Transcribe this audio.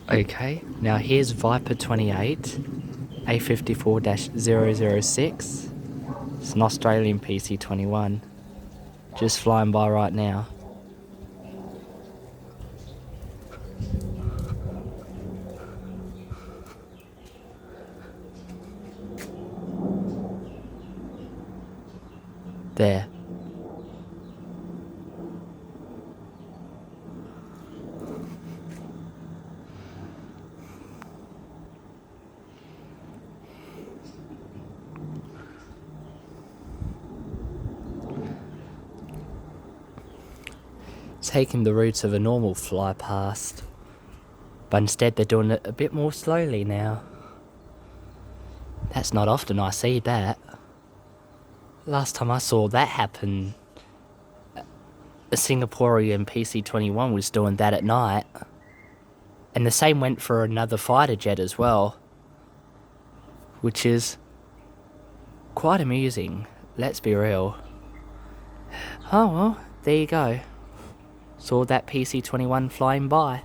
Okay, now here's Viper 28 A54-006. It's an Australian PC-21. Just flying by right now. There. Taking the routes of a normal fly past, but instead they're doing it a bit more slowly now. That's not often I see that. Last time I saw that happen, a Singaporean PC-21 was doing that at night, and the same went for another fighter jet as well, which is quite amusing, let's be real. Oh well, there you go. Saw that PC-21 flying by.